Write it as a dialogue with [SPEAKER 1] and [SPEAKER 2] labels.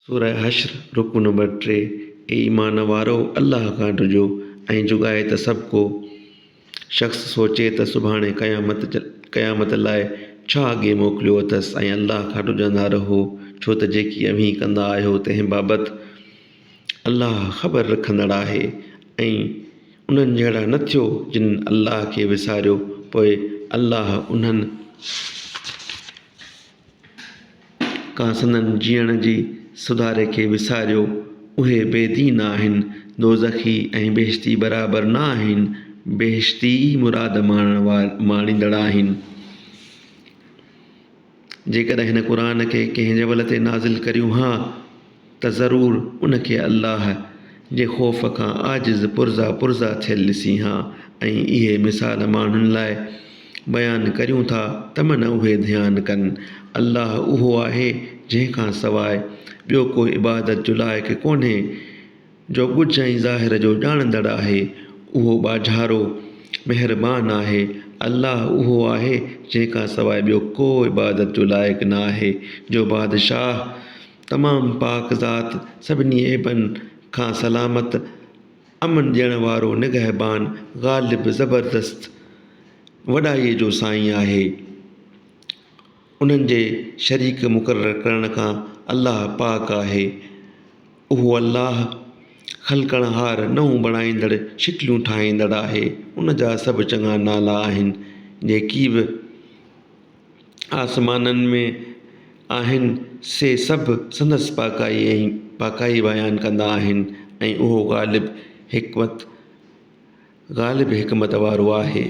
[SPEAKER 1] सूरह हश्र रुकू नंबर 3। ए ईमान वारो अल्लाह खां ॾिजो ऐं जुगाए त सभु को शख़्स सोचे त सुभाणे क़यामत लाइ छा अॻे मोकिलियो अथसि ऐं अल्लाह खां ॾुजंदा रहो, छो त जेकी अव्हीं कंदा आहियो तंहिं बाबति अल्लाह ख़बर रखंदड़ आहे। ऐं उन्हनि जहिड़ा न थियो जिन अल्लाह खे विसारियो, पोइ अल्लाह उन्हनि खां संदनि जीअण जी सुधारे खे विसारियो। उहे बेदीन आहिनि। दोज़खी ऐं बेहिश्ती बराबरि न आहिनि। बेहिश्ती मुराद माणींदड़ आहिनि। जेकॾहिं हिन क़ुर खे कंहिं जबल ते नाज़िल करियूं हा त ज़रूरु उनखे अल्लाह जे ख़ौफ़ खां आजिज़ पुरज़ा थियल ॾिसी हा। ऐं इहे मिसाल माण्हुनि लाइ बयानु करियूं था त मन उहे ध्यानु कनि। अल्लाह उहो आहे जंहिंखां सवाइ ॿियो को इबादत जो लाइक़ु कोन्हे, जो ॻुझ ऐं ज़ाहिर जो ॼाणंदड़ आहे। उहो ॿाझारो महिरबान आहे। अल्लाह उहो आहे जंहिंखां सवाइ ॿियो को इबादत जो लाइक़ु न आहे, जो बादशाह तमामु पाक ज़ात, सभिनी ऐबनि खां सलामत, अमन ॾियण वारो, निगहबान, ग़ालिब, ज़बरदस्त, वॾाईअ जो साईं आहे। उन्हनि जे शरीक मुक़ररु करण खां अल्लाह पाक आहे। उहो अल्लाह ख़ल्क़णहार, नऊं बणाईंदड़, शिकिलियूं ठाहींदड़ आहे। उन जा सभु चङा नाला आहिनि। जेकी बि आसमाननि में आहिनि से सभु संदसि पाकाई बयानु कंदा आहिनि। ऐं उहो ग़ालिब हिकमत वारो आहे।